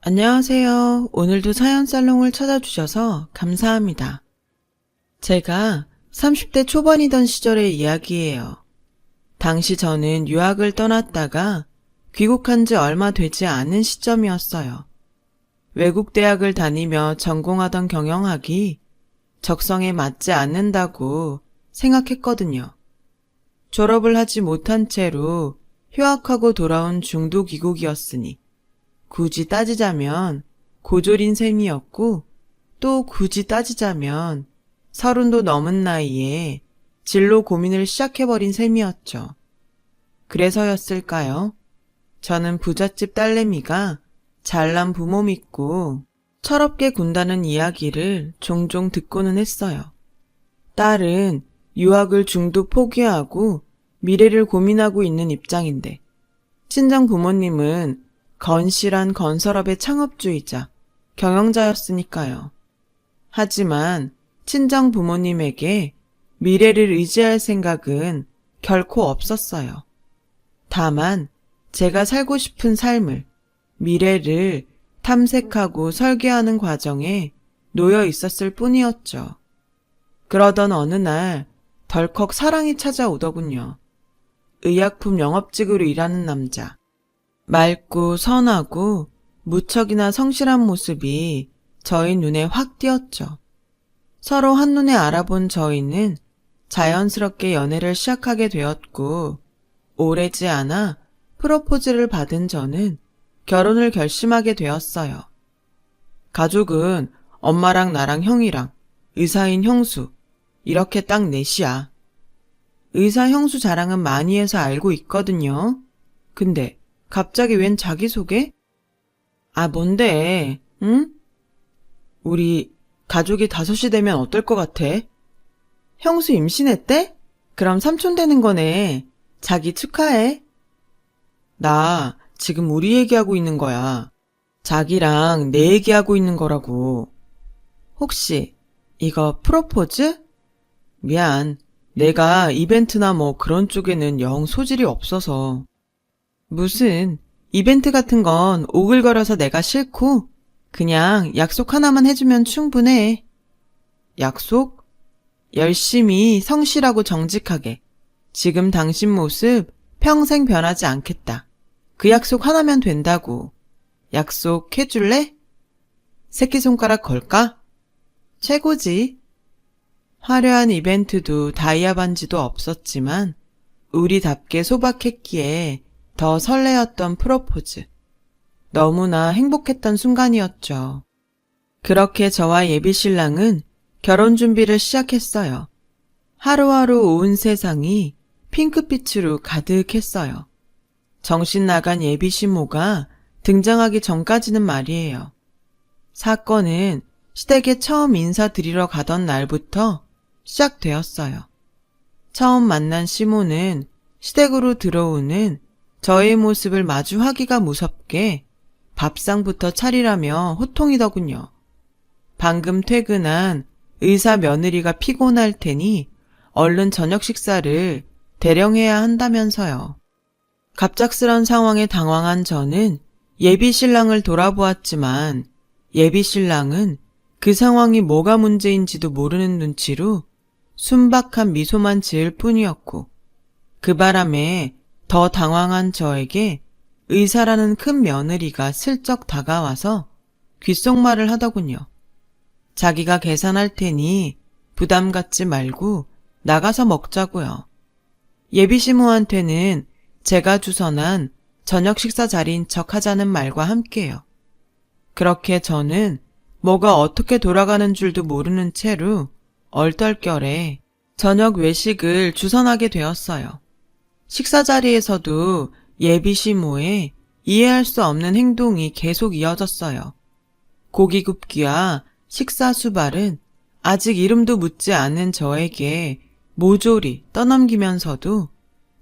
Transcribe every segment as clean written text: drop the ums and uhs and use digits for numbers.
안녕하세요. 오늘도 사연살롱을 찾아주셔서 감사합니다. 제가 30대 초반이던 시절의 이야기예요. 당시 저는 유학을 떠났다가 귀국한 지 얼마 되지 않은 시점이었어요. 외국 대학을 다니며 전공하던 경영학이 적성에 맞지 않는다고 생각했거든요. 졸업을 하지 못한 채로 휴학하고 돌아온 중도 귀국이었으니 굳이 따지자면 고졸인 셈이었고, 또 굳이 따지자면 30도 넘은 나이에 진로 고민을 시작해버린 셈이었죠. 그래서였을까요? 저는 부잣집 딸내미가 잘난 부모 믿고 철없게 군다는 이야기를 종종 듣고는 했어요. 딸은 유학을 중도 포기하고 미래를 고민하고 있는 입장인데, 친정 부모님은 건실한 건설업의 창업주의자, 경영자였으니까요. 하지만 친정 부모님에게 미래를 의지할 생각은 결코 없었어요. 다만 제가 살고 싶은 삶을, 미래를 탐색하고 설계하는 과정에 놓여 있었을 뿐이었죠. 그러던 어느 날 덜컥 사랑이 찾아오더군요. 의약품 영업직으로 일하는 남자. 맑고 선하고 무척이나 성실한 모습이 저희 눈에 확 띄었죠. 서로 한눈에 알아본 저희는 자연스럽게 연애를 시작하게 되었고, 오래지 않아 프로포즈를 받은 저는 결혼을 결심하게 되었어요. 가족은 엄마랑 나랑 형이랑 의사인 형수, 이렇게 딱 넷이야. 의사 형수 자랑은 많이 해서 알고 있거든요. 근데 갑자기 웬 자기소개? 아, 뭔데, 응? 우리 가족이 5이 되면 어떨 것 같아? 형수 임신했대? 그럼 삼촌 되는 거네. 자기 축하해. 나 지금 우리 얘기하고 있는 거야. 자기랑 내 얘기하고 있는 거라고. 혹시 이거 프로포즈? 미안. 내가 이벤트나 뭐 그런 쪽에는 영 소질이 없어서. 무슨 이벤트 같은 건 오글거려서 내가 싫고 그냥 약속 하나만 해주면 충분해. 약속? 열심히 성실하고 정직하게. 지금 당신 모습 평생 변하지 않겠다. 그 약속 하나면 된다고. 약속해줄래? 새끼손가락 걸까? 최고지. 화려한 이벤트도 다이아 반지도 없었지만 우리답게 소박했기에 더 설레었던 프로포즈. 너무나 행복했던 순간이었죠. 그렇게 저와 예비신랑은 결혼 준비를 시작했어요. 하루하루 온 세상이 핑크빛으로 가득했어요. 정신 나간 예비신모가 등장하기 전까지는 말이에요. 사건은 시댁에 처음 인사드리러 가던 날부터 시작되었어요. 처음 만난 시모는 시댁으로 들어오는 저의 모습을 마주하기가 무섭게 밥상부터 차리라며 호통이더군요. 방금 퇴근한 의사 며느리가 피곤할 테니 얼른 저녁 식사를 대령해야 한다면서요. 갑작스런 상황에 당황한 저는 예비신랑을 돌아보았지만 예비신랑은 그 상황이 뭐가 문제인지도 모르는 눈치로 순박한 미소만 지을 뿐이었고, 그 바람에 더 당황한 저에게 의사라는 큰 며느리가 슬쩍 다가와서 귓속말을 하더군요. 자기가 계산할 테니 부담 갖지 말고 나가서 먹자고요. 예비시모한테는 제가 주선한 저녁 식사 자리인 척 하자는 말과 함께요. 그렇게 저는 뭐가 어떻게 돌아가는 줄도 모르는 채로 얼떨결에 저녁 외식을 주선하게 되었어요. 식사 자리에서도 예비시모의 이해할 수 없는 행동이 계속 이어졌어요. 고기 굽기와 식사 수발은 아직 이름도 묻지 않은 저에게 모조리 떠넘기면서도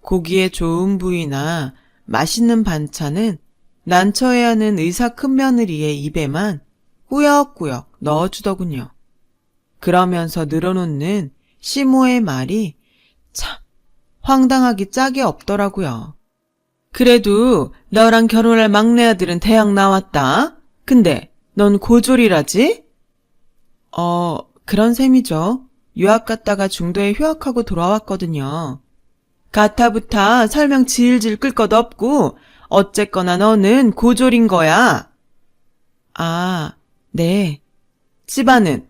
고기의 좋은 부위나 맛있는 반찬은 난처해야 하는 의사 큰며느리의 입에만 꾸역꾸역 넣어주더군요. 그러면서 늘어놓는 시모의 말이 참 황당하기 짝이 없더라고요. 그래도 너랑 결혼할 막내 아들은 대학 나왔다. 근데 넌 고졸이라지? 그런 셈이죠. 유학 갔다가 중도에 휴학하고 돌아왔거든요. 가타부타 설명 질질 끌 것 없고 어쨌거나 너는 고졸인 거야. 아, 네. 집안은?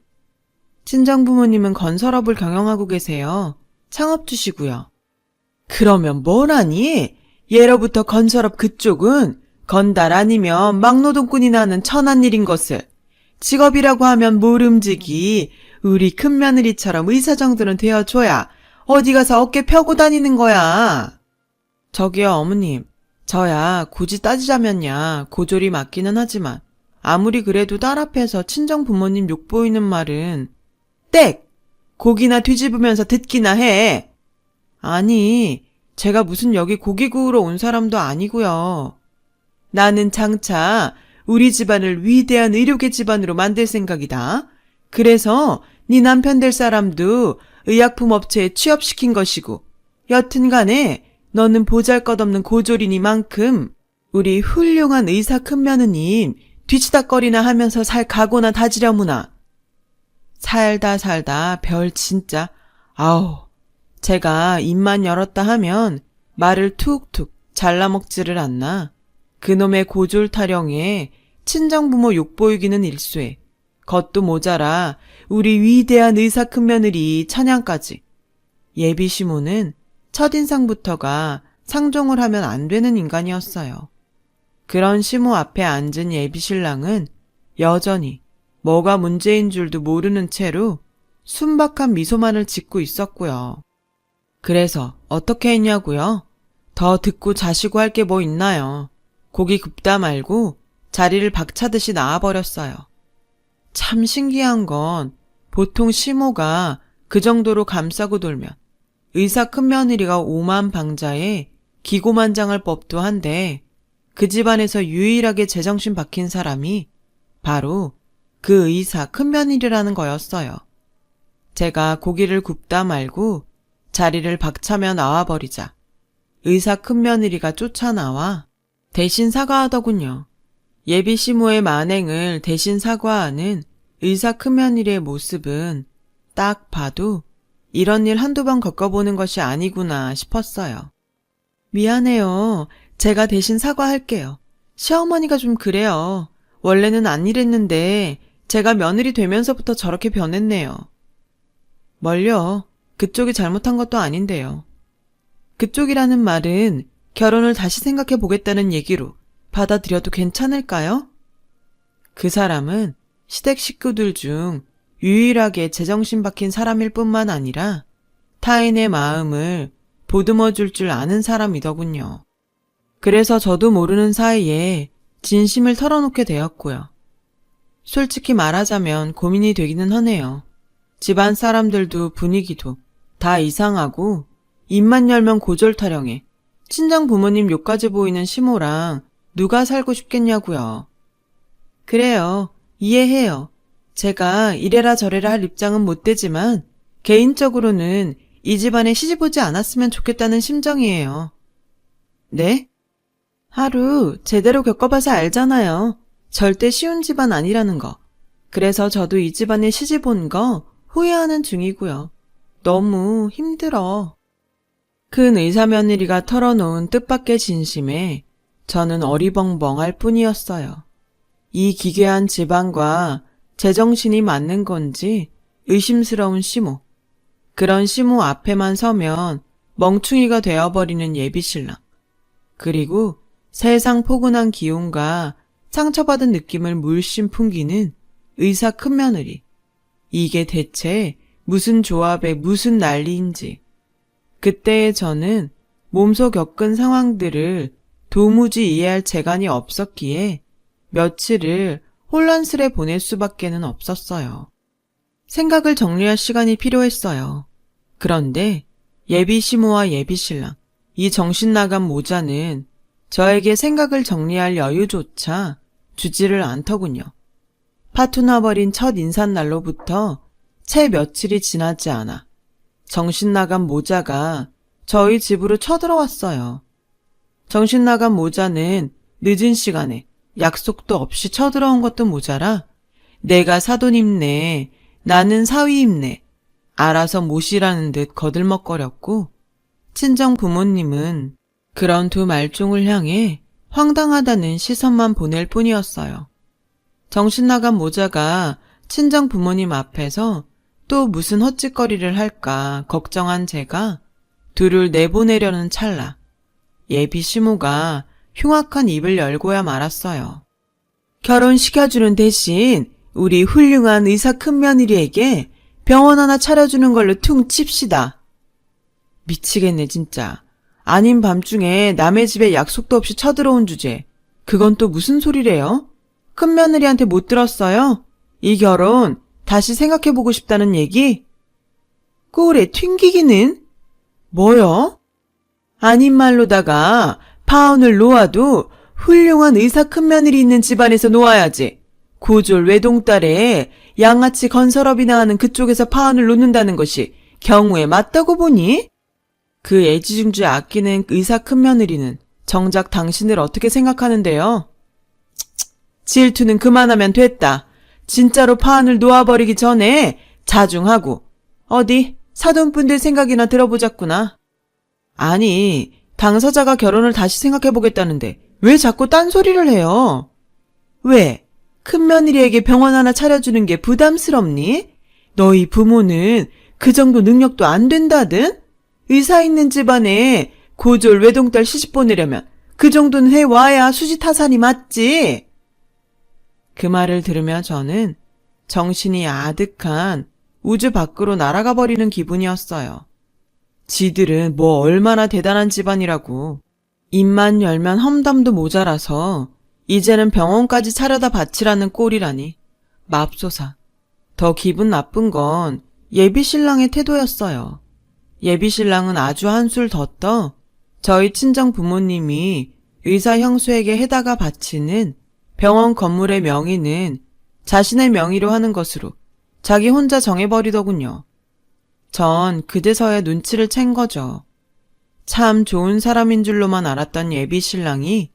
친정부모님은 건설업을 경영하고 계세요. 창업주시고요. 그러면 뭐라니? 예로부터 건설업 그쪽은 건달 아니면 막노동꾼이 나는 천한 일인 것을. 직업이라고 하면 모름지기 우리 큰며느리처럼 의사 정도는 되어줘야 어디 가서 어깨 펴고 다니는 거야. 저기요 어머님, 저야 굳이 따지자면야 고졸이 맞기는 하지만 아무리 그래도 딸 앞에서 친정 부모님 욕 보이는 말은 땡! 고기나 뒤집으면서 듣기나 해. 아니, 제가 무슨 여기 고기 구우러 온 사람도 아니고요. 나는 장차 우리 집안을 위대한 의료계 집안으로 만들 생각이다. 그래서 네 남편 될 사람도 의약품 업체에 취업시킨 것이고 여튼간에 너는 보잘것없는 고졸이니만큼 우리 훌륭한 의사 큰며느님 뒤치다꺼리나 하면서 살 각오나 다지려무나. 살다 별 진짜 아우 제가 입만 열었다 하면 말을 툭툭 잘라먹지를 않나. 그놈의 고졸 타령에 친정부모 욕보이기는 일쑤에 겉도 모자라 우리 위대한 의사 큰며느리 찬양까지. 예비 시모는 첫인상부터가 상종을 하면 안 되는 인간이었어요. 그런 시모 앞에 앉은 예비 신랑은 여전히 뭐가 문제인 줄도 모르는 채로 순박한 미소만을 짓고 있었고요. 그래서 어떻게 했냐고요? 더 듣고 자시고 할 게 뭐 있나요? 고기 굽다 말고 자리를 박차듯이 나와버렸어요. 참 신기한 건 보통 시모가 그 정도로 감싸고 돌면 의사 큰며느리가 오만방자에 기고만장할 법도 한데 그 집안에서 유일하게 제정신 박힌 사람이 바로 그 의사 큰며느리라는 거였어요. 제가 고기를 굽다 말고 자리를 박차며 나와버리자 의사 큰며느리가 쫓아나와 대신 사과하더군요. 예비 시모의 만행을 대신 사과하는 의사 큰며느리의 모습은 딱 봐도 이런 일 한두 번 겪어보는 것이 아니구나 싶었어요. 미안해요. 제가 대신 사과할게요. 시어머니가 좀 그래요. 원래는 안 이랬는데 제가 며느리 되면서부터 저렇게 변했네요. 뭘요? 그쪽이 잘못한 것도 아닌데요. 그쪽이라는 말은 결혼을 다시 생각해 보겠다는 얘기로 받아들여도 괜찮을까요? 그 사람은 시댁 식구들 중 유일하게 제정신 박힌 사람일 뿐만 아니라 타인의 마음을 보듬어 줄 줄 아는 사람이더군요. 그래서 저도 모르는 사이에 진심을 털어놓게 되었고요. 솔직히 말하자면 고민이 되기는 하네요. 집안 사람들도 분위기도 다 이상하고 입만 열면 고졸 타령에 친정 부모님 욕까지 보이는 시모랑 누가 살고 싶겠냐고요. 그래요. 이해해요. 제가 이래라 저래라 할 입장은 못 되지만 개인적으로는 이 집안에 시집 오지 않았으면 좋겠다는 심정이에요. 네? 하루 제대로 겪어봐서 알잖아요. 절대 쉬운 집안 아니라는 거. 그래서 저도 이 집안에 시집 온 거 후회하는 중이고요. 너무 힘들어. 큰 의사 며느리가 털어놓은 뜻밖의 진심에 저는 어리벙벙할 뿐이었어요. 이 기괴한 집안과 제정신이 맞는 건지 의심스러운 시모. 그런 시모 앞에만 서면 멍충이가 되어버리는 예비신랑. 그리고 세상 포근한 기운과 상처받은 느낌을 물씬 풍기는 의사 큰며느리. 이게 대체 무슨 조합에 무슨 난리인지. 그때의 저는 몸소 겪은 상황들을 도무지 이해할 재간이 없었기에 며칠을 혼란스레 보낼 수밖에는 없었어요. 생각을 정리할 시간이 필요했어요. 그런데 예비 시모와 예비 신랑, 이 정신나간 모자는 저에게 생각을 정리할 여유조차 주지를 않더군요. 파투나 버린 첫 인삿날로부터 채 며칠이 지나지 않아 정신나간 모자가 저희 집으로 쳐들어왔어요. 정신나간 모자는 늦은 시간에 약속도 없이 쳐들어온 것도 모자라 내가 사돈입네, 나는 사위입네, 알아서 모시라는 듯 거들먹거렸고 친정 부모님은 그런 두 말종을 향해 황당하다는 시선만 보낼 뿐이었어요. 정신나간 모자가 친정 부모님 앞에서 또 무슨 헛짓거리를 할까 걱정한 제가 둘을 내보내려는 찰나 예비 시모가 흉악한 입을 열고야 말았어요. 결혼시켜주는 대신 우리 훌륭한 의사 큰며느리에게 병원 하나 차려주는 걸로 퉁 칩시다. 미치겠네 진짜. 아닌 밤중에 남의 집에 약속도 없이 쳐들어온 주제. 그건 또 무슨 소리래요? 큰며느리한테 못 들었어요? 이 결혼 다시 생각해보고 싶다는 얘기? 꼴에 튕기기는? 뭐요? 아닌 말로다가 파혼을 놓아도 훌륭한 의사 큰며느리 있는 집안에서 놓아야지. 고졸 외동딸에 양아치 건설업이나 하는 그쪽에서 파혼을 놓는다는 것이 경우에 맞다고 보니? 그 애지중지 아끼는 의사 큰며느리는 정작 당신을 어떻게 생각하는데요? 질투는 그만하면 됐다. 진짜로 파혼을 놓아버리기 전에 자중하고 어디 사돈분들 생각이나 들어보자꾸나. 아니, 당사자가 결혼을 다시 생각해보겠다는데 왜 자꾸 딴소리를 해요? 왜? 큰며느리에게 병원 하나 차려주는 게 부담스럽니? 너희 부모는 그 정도 능력도 안 된다든? 의사 있는 집안에 고졸 외동딸 시집 보내려면 그 정도는 해와야 수지타산이 맞지. 그 말을 들으며 저는 정신이 아득한 우주 밖으로 날아가 버리는 기분이었어요. 지들은 뭐 얼마나 대단한 집안이라고. 입만 열면 험담도 모자라서 이제는 병원까지 차려다 바치라는 꼴이라니. 맙소사. 더 기분 나쁜 건 예비신랑의 태도였어요. 예비신랑은 아주 한술 더 떠 저희 친정 부모님이 의사 형수에게 해다가 바치는 병원 건물의 명의는 자신의 명의로 하는 것으로 자기 혼자 정해버리더군요. 전 그제서야 눈치를 챈 거죠. 참 좋은 사람인 줄로만 알았던 예비신랑이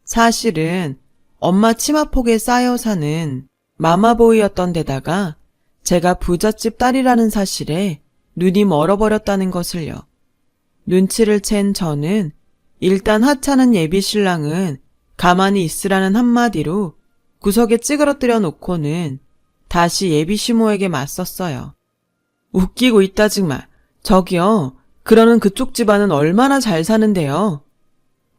사실은 엄마 치마폭에 쌓여 사는 마마보이였던 데다가 제가 부잣집 딸이라는 사실에 눈이 멀어버렸다는 것을요. 눈치를 챈 저는 일단 하찮은 예비신랑은 가만히 있으라는 한마디로 구석에 찌그러뜨려 놓고는 다시 예비시모에게 맞섰어요. 웃기고 있다 정말. 저기요. 그러는 그쪽 집안은 얼마나 잘 사는데요.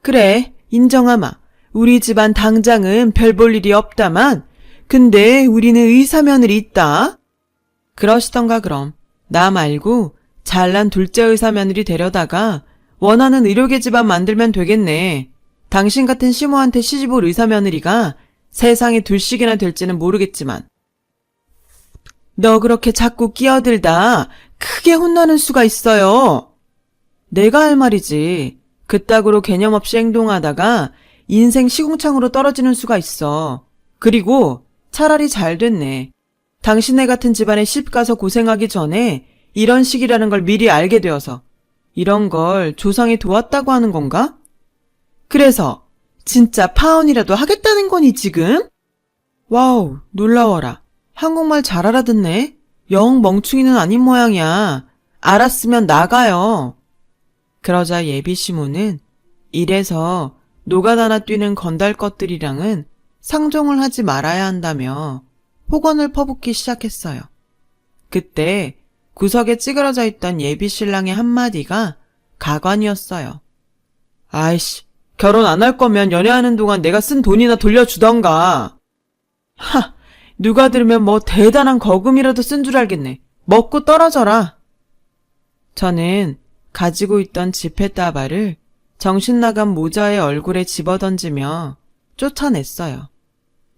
그래, 인정하마. 우리 집안 당장은 별 볼 일이 없다만 근데 우리는 의사며느리 있다. 그러시던가 그럼. 나 말고 잘난 둘째 의사며느리 데려다가 원하는 의료계 집안 만들면 되겠네. 당신 같은 시모한테 시집올 의사며느리가 세상에 둘씩이나 될지는 모르겠지만 너 그렇게 자꾸 끼어들다 크게 혼나는 수가 있어요. 내가 할 말이지. 그따구로 개념 없이 행동하다가 인생 시궁창으로 떨어지는 수가 있어. 그리고 차라리 잘 됐네. 당신네 같은 집안에 시집가서 고생하기 전에 이런 식이라는 걸 미리 알게 되어서 이런 걸 조상이 도왔다고 하는 건가? 그래서 진짜 파혼이라도 하겠다는 거니 지금? 와우, 놀라워라. 한국말 잘 알아듣네. 영 멍충이는 아닌 모양이야. 알았으면 나가요. 그러자 예비시모는 이래서 노가다나 뛰는 건달 것들이랑은 상종을 하지 말아야 한다며 폭언을 퍼붓기 시작했어요. 그때 구석에 찌그러져 있던 예비신랑의 한마디가 가관이었어요. 아이씨, 결혼 안 할 거면 연애하는 동안 내가 쓴 돈이나 돌려주던가. 하, 누가 들으면 뭐 대단한 거금이라도 쓴 줄 알겠네. 먹고 떨어져라. 저는 가지고 있던 지폐다발을 정신나간 모자의 얼굴에 집어던지며 쫓아냈어요.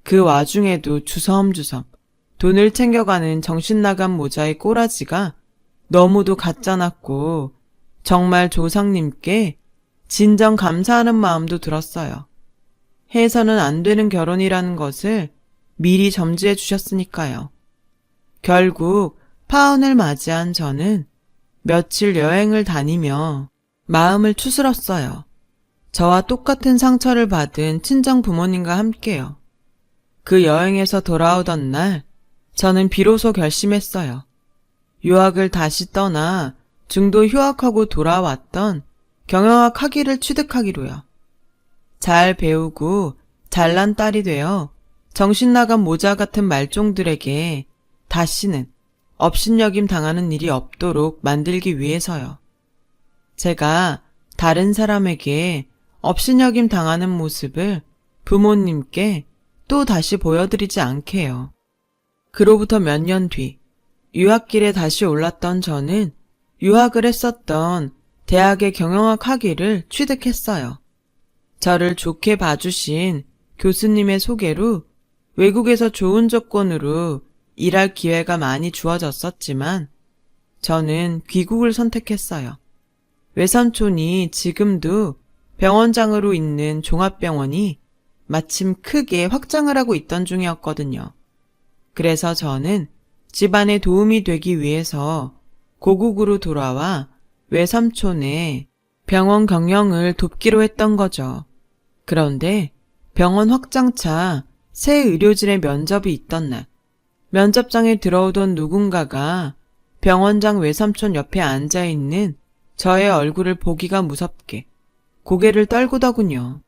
그 와중에도 주섬주섬 돈을 챙겨가는 정신나간 모자의 꼬라지가 너무도 가짜났고 정말 조상님께 진정 감사하는 마음도 들었어요. 해서는 안 되는 결혼이라는 것을 미리 점지해 주셨으니까요. 결국 파혼을 맞이한 저는 며칠 여행을 다니며 마음을 추스렀어요. 저와 똑같은 상처를 받은 친정 부모님과 함께요. 그 여행에서 돌아오던 날, 저는 비로소 결심했어요. 유학을 다시 떠나 중도 휴학하고 돌아왔던 경영학 학위를 취득하기로요. 잘 배우고 잘난 딸이 되어 정신나간 모자 같은 말종들에게 다시는 업신여김 당하는 일이 없도록 만들기 위해서요. 제가 다른 사람에게 업신여김 당하는 모습을 부모님께 또 다시 보여드리지 않게요. 그로부터 몇 년 뒤, 유학길에 다시 올랐던 저는 유학을 했었던 대학의 경영학 학위를 취득했어요. 저를 좋게 봐주신 교수님의 소개로 외국에서 좋은 조건으로 일할 기회가 많이 주어졌었지만 저는 귀국을 선택했어요. 외삼촌이 지금도 병원장으로 있는 종합병원이 마침 크게 확장을 하고 있던 중이었거든요. 그래서 저는 집안에 도움이 되기 위해서 고국으로 돌아와 외삼촌의 병원 경영을 돕기로 했던 거죠. 그런데 병원 확장차 새 의료진의 면접이 있던 날, 면접장에 들어오던 누군가가 병원장 외삼촌 옆에 앉아있는 저의 얼굴을 보기가 무섭게 고개를 떨구더군요.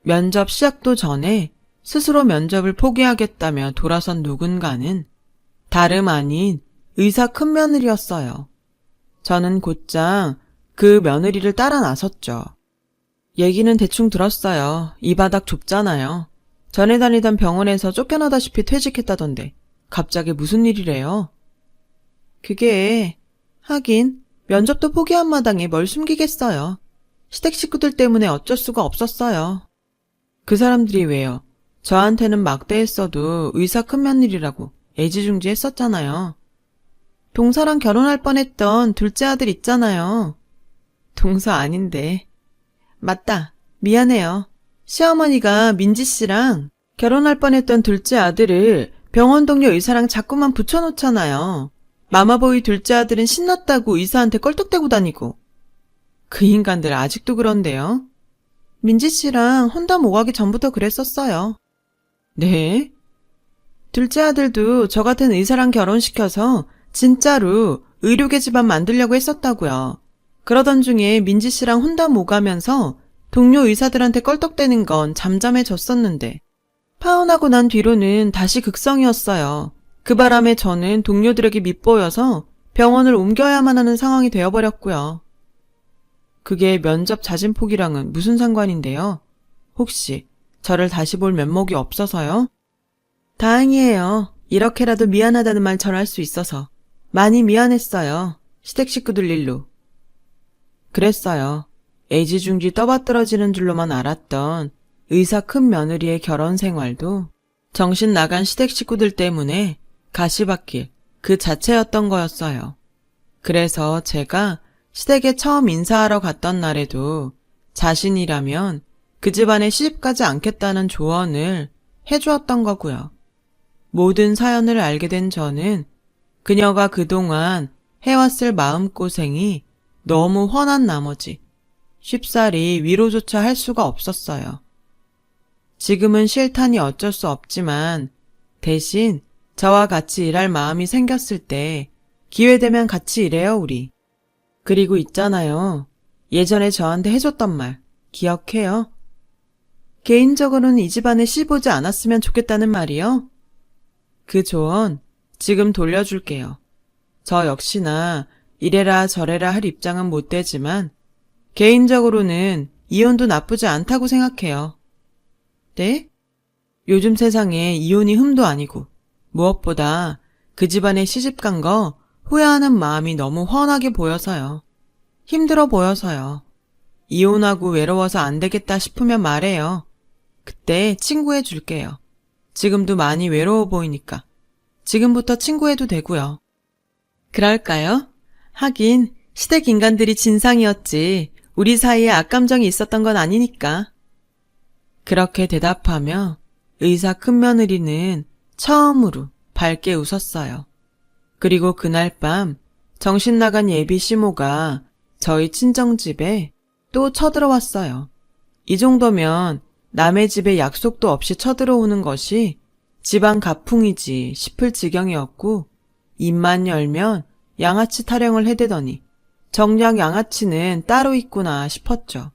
면접 시작도 전에 스스로 면접을 포기하겠다며 돌아선 누군가는 다름 아닌 의사 큰며느리였어요. 저는 곧장 그 며느리를 따라 나섰죠. 얘기는 대충 들었어요. 이 바닥 좁잖아요. 전에 다니던 병원에서 쫓겨나다시피 퇴직했다던데 갑자기 무슨 일이래요? 그게 하긴 면접도 포기한 마당에 뭘 숨기겠어요. 시댁 식구들 때문에 어쩔 수가 없었어요. 그 사람들이 왜요? 저한테는 막대했어도 의사 큰며느리라고 애지중지했었잖아요. 동서랑 결혼할 뻔했던 둘째 아들 있잖아요. 동서 아닌데. 맞다. 미안해요. 시어머니가 민지 씨랑 결혼할 뻔했던 둘째 아들을 병원 동료 의사랑 자꾸만 붙여놓잖아요. 마마보이 둘째 아들은 신났다고 의사한테 껄떡대고 다니고. 그 인간들 아직도 그런데요. 민지 씨랑 혼담 오가기 전부터 그랬었어요. 네? 둘째 아들도 저 같은 의사랑 결혼시켜서 진짜로 의료계 집안 만들려고 했었다고요. 그러던 중에 민지 씨랑 혼담 오가면서 동료 의사들한테 껄떡대는 건 잠잠해졌었는데 파혼하고 난 뒤로는 다시 극성이었어요. 그 바람에 저는 동료들에게 밉보여서 병원을 옮겨야만 하는 상황이 되어버렸고요. 그게 면접 자진 포기랑은 무슨 상관인데요? 혹시 저를 다시 볼 면목이 없어서요? 다행이에요. 이렇게라도 미안하다는 말 전할 수 있어서. 많이 미안했어요. 시댁 식구들 일로. 그랬어요. 애지중지 떠받들어지는 줄로만 알았던 의사 큰 며느리의 결혼 생활도 정신 나간 시댁 식구들 때문에 가시밭길 그 자체였던 거였어요. 그래서 제가 시댁에 처음 인사하러 갔던 날에도 자신이라면 그 집안에 시집가지 않겠다는 조언을 해주었던 거고요. 모든 사연을 알게 된 저는 그녀가 그동안 해왔을 마음고생이 너무 훤한 나머지 쉽사리 위로조차 할 수가 없었어요. 지금은 싫다니 어쩔 수 없지만 대신 저와 같이 일할 마음이 생겼을 때 기회되면 같이 일해요, 우리. 그리고 있잖아요. 예전에 저한테 해줬던 말 기억해요? 개인적으로는 이 집안에 시보지 않았으면 좋겠다는 말이요. 그 조언 지금 돌려줄게요. 저 역시나 이래라 저래라 할 입장은 못 되지만 개인적으로는 이혼도 나쁘지 않다고 생각해요. 네? 요즘 세상에 이혼이 흠도 아니고 무엇보다 그 집안에 시집간 거 후회하는 마음이 너무 훤하게 보여서요. 힘들어 보여서요. 이혼하고 외로워서 안 되겠다 싶으면 말해요. 그때 친구해 줄게요. 지금도 많이 외로워 보이니까 지금부터 친구해도 되고요. 그럴까요? 하긴 시댁 인간들이 진상이었지 우리 사이에 악감정이 있었던 건 아니니까. 그렇게 대답하며 의사 큰며느리는 처음으로 밝게 웃었어요. 그리고 그날 밤 정신나간 예비 시모가 저희 친정집에 또 쳐들어왔어요. 이 정도면 남의 집에 약속도 없이 쳐들어오는 것이 집안 가풍이지 싶을 지경이었고, 입만 열면 양아치 타령을 해대더니 정작 양아치는 따로 있구나 싶었죠.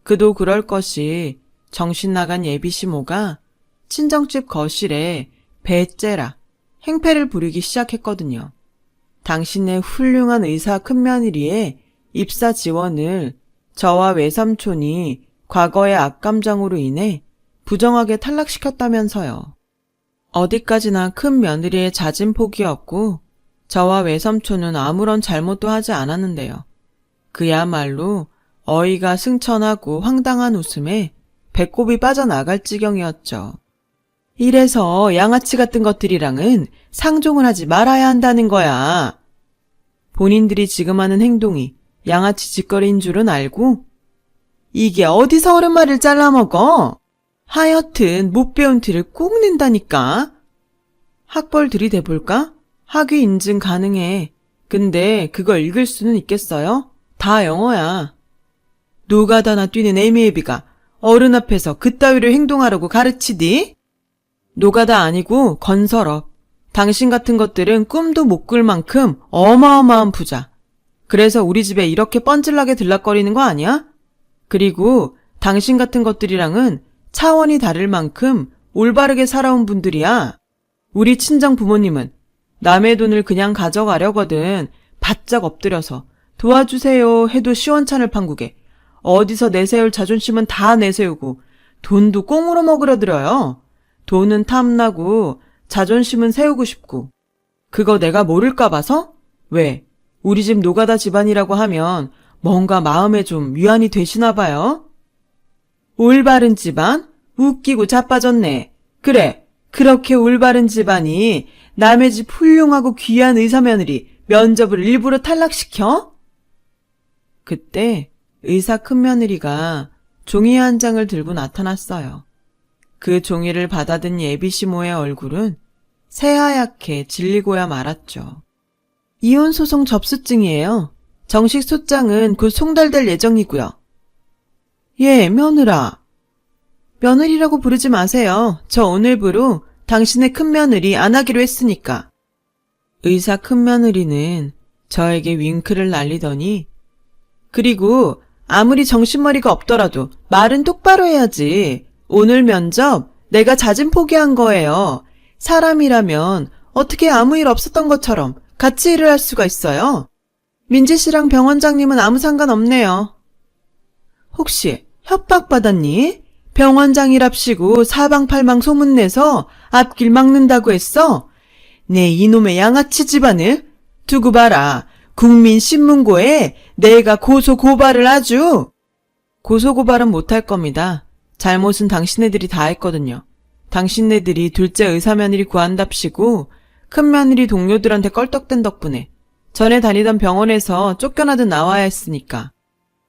그도 그럴 것이 정신 나간 예비시모가 친정집 거실에 배째라 행패를 부리기 시작했거든요. 당신의 훌륭한 의사 큰며느리의 입사 지원을 저와 외삼촌이 과거의 악감정으로 인해 부정하게 탈락시켰다면서요. 어디까지나 큰 며느리의 잦은 폭이었고 저와 외삼촌은 아무런 잘못도 하지 않았는데요. 그야말로 어이가 승천하고 황당한 웃음에 배꼽이 빠져나갈 지경이었죠. 이래서 양아치 같은 것들이랑은 상종을 하지 말아야 한다는 거야. 본인들이 지금 하는 행동이 양아치 짓거리인 줄은 알고 이게 어디서 옳은 말을 잘라먹어? 하여튼 못 배운 티를 꼭 낸다니까. 학벌 들이대볼까? 학위 인증 가능해. 근데 그걸 읽을 수는 있겠어요? 다 영어야. 노가다나 뛰는 애미애비가 어른 앞에서 그따위로 행동하라고 가르치디? 노가다 아니고 건설업. 당신 같은 것들은 꿈도 못 꿀 만큼 어마어마한 부자. 그래서 우리 집에 이렇게 뻔질나게 들락거리는 거 아니야? 그리고 당신 같은 것들이랑은 차원이 다를 만큼 올바르게 살아온 분들이야. 우리 친정 부모님은 남의 돈을 그냥 가져가려거든 바짝 엎드려서 도와주세요 해도 시원찮을 판국에 어디서 내세울 자존심은 다 내세우고 돈도 꽁으로 먹으려 들어요. 돈은 탐나고 자존심은 세우고 싶고. 그거 내가 모를까 봐서? 왜? 우리 집 노가다 집안이라고 하면 뭔가 마음에 좀 위안이 되시나 봐요? 올바른 집안? 웃기고 자빠졌네. 그래, 그렇게 올바른 집안이 남의 집 훌륭하고 귀한 의사며느리 면접을 일부러 탈락시켜? 그때 의사 큰며느리가 종이 한 장을 들고 나타났어요. 그 종이를 받아든 예비시모의 얼굴은 새하얗게 질리고야 말았죠. 이혼소송 접수증이에요. 정식 소장은 곧 송달될 예정이고요. 예, 며느라. 며느리라고 부르지 마세요. 저 오늘부로 당신의 큰며느리 안 하기로 했으니까. 의사 큰며느리는 저에게 윙크를 날리더니 그리고 아무리 정신머리가 없더라도 말은 똑바로 해야지. 오늘 면접 내가 잦은 포기한 거예요. 사람이라면 어떻게 아무 일 없었던 것처럼 같이 일을 할 수가 있어요? 민지 씨랑 병원장님은 아무 상관없네요. 혹시 협박받았니? 병원장이랍시고 사방팔방 소문내서 앞길 막는다고 했어? 내 이놈의 양아치 집안을 두고 봐라. 국민신문고에 내가 고소고발을 아주. 고소고발은 못할 겁니다. 잘못은 당신네들이 다 했거든요. 당신네들이 둘째 의사며느리 구한답시고 큰며느리 동료들한테 껄떡댄 덕분에 전에 다니던 병원에서 쫓겨나듯 나와야 했으니까.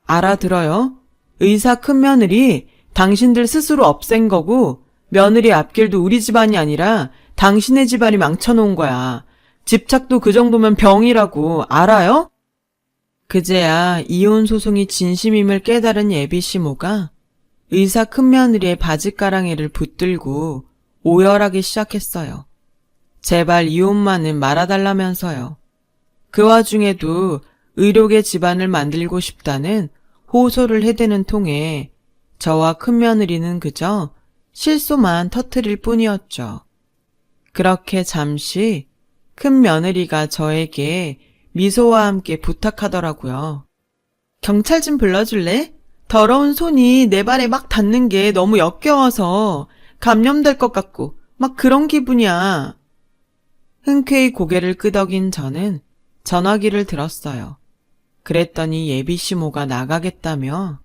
알아들어요? 의사 큰며느리 당신들 스스로 없앤 거고 며느리 앞길도 우리 집안이 아니라 당신의 집안이 망쳐놓은 거야. 집착도 그 정도면 병이라고 알아요? 그제야 이혼 소송이 진심임을 깨달은 예비시모가 의사 큰며느리의 바지가랑이를 붙들고 오열하기 시작했어요. 제발 이혼만은 말아달라면서요. 그 와중에도 의료계 집안을 만들고 싶다는 호소를 해대는 통에 저와 큰며느리는 그저 실소만 터뜨릴 뿐이었죠. 그렇게 잠시 큰며느리가 저에게 미소와 함께 부탁하더라고요. 경찰 좀 불러줄래? 더러운 손이 내 발에 막 닿는 게 너무 역겨워서 감염될 것 같고 막 그런 기분이야. 흔쾌히 고개를 끄덕인 저는 전화기를 들었어요. 그랬더니 예비시모가 나가겠다며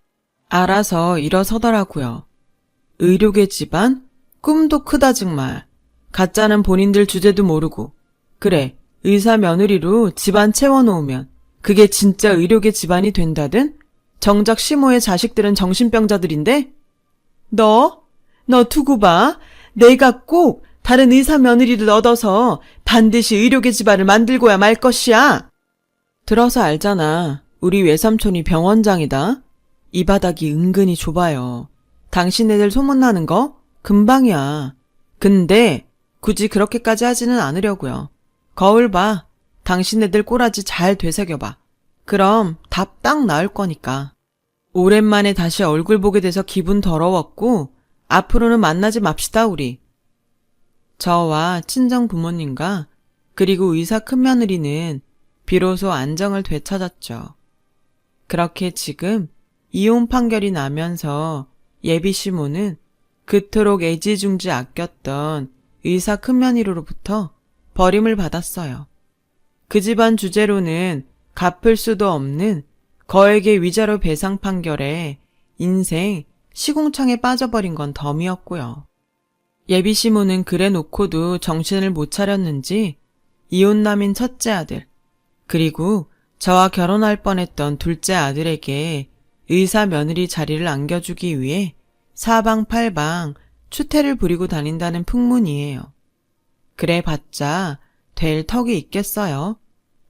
알아서 일어서더라고요. 의료계 집안? 꿈도 크다 정말. 가짜는 본인들 주제도 모르고. 그래, 의사 며느리로 집안 채워놓으면 그게 진짜 의료계 집안이 된다든? 정작 시모의 자식들은 정신병자들인데? 너 두고 봐. 내가 꼭 다른 의사 며느리를 얻어서 반드시 의료계 집안을 만들고야 말 것이야. 들어서 알잖아. 우리 외삼촌이 병원장이다. 이 바닥이 은근히 좁아요. 당신네들 소문나는 거 금방이야. 근데 굳이 그렇게까지 하지는 않으려고요. 거울 봐. 당신네들 꼬라지 잘 되새겨봐. 그럼 답 딱 나올 거니까. 오랜만에 다시 얼굴 보게 돼서 기분 더러웠고 앞으로는 만나지 맙시다 우리. 저와 친정 부모님과 그리고 의사 큰며느리는 비로소 안정을 되찾았죠. 그렇게 지금 이혼 판결이 나면서 예비 시모는 그토록 애지중지 아꼈던 의사 큰며느리로부터 버림을 받았어요. 그 집안 주제로는 갚을 수도 없는 거액의 위자료 배상 판결에 인생 시궁창에 빠져버린 건 덤이었고요. 예비 시모는 그래 놓고도 정신을 못 차렸는지 이혼남인 첫째 아들, 그리고 저와 결혼할 뻔했던 둘째 아들에게 의사 며느리 자리를 안겨주기 위해 사방팔방 추태를 부리고 다닌다는 풍문이에요. 그래 봤자 될 턱이 있겠어요.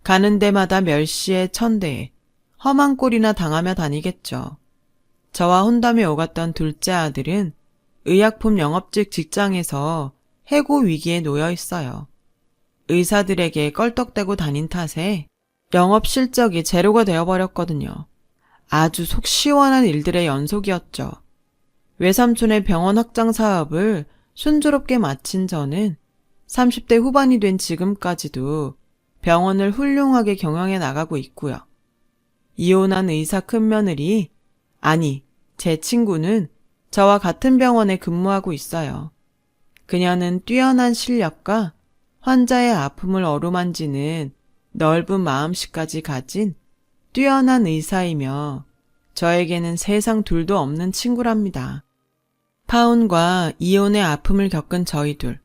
가는 데마다 멸시에 천대에 험한 꼴이나 당하며 다니겠죠. 저와 혼담에 오갔던 둘째 아들은 의약품 영업직 직장에서 해고 위기에 놓여 있어요. 의사들에게 껄떡대고 다닌 탓에 영업 실적이 제로가 되어버렸거든요. 아주 속 시원한 일들의 연속이었죠. 외삼촌의 병원 확장 사업을 순조롭게 마친 저는 30대 후반이 된 지금까지도 병원을 훌륭하게 경영해 나가고 있고요. 이혼한 의사 큰며느리, 아니, 제 친구는 저와 같은 병원에 근무하고 있어요. 그녀는 뛰어난 실력과 환자의 아픔을 어루만지는 넓은 마음씨까지 가진 뛰어난 의사이며 저에게는 세상 둘도 없는 친구랍니다. 파혼과 이혼의 아픔을 겪은 저희 둘.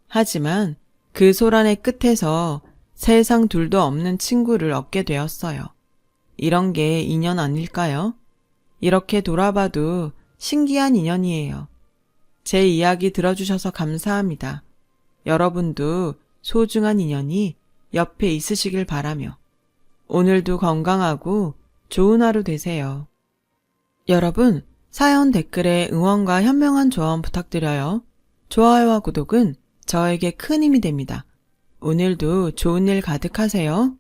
하지만 그 소란의 끝에서 세상 둘도 없는 친구를 얻게 되었어요. 이런 게 인연 아닐까요? 이렇게 돌아봐도 신기한 인연이에요. 제 이야기 들어주셔서 감사합니다. 여러분도 소중한 인연이 옆에 있으시길 바라며 오늘도 건강하고 좋은 하루 되세요. 여러분, 사연 댓글에 응원과 현명한 조언 부탁드려요. 좋아요와 구독은 저에게 큰 힘이 됩니다. 오늘도 좋은 일 가득하세요.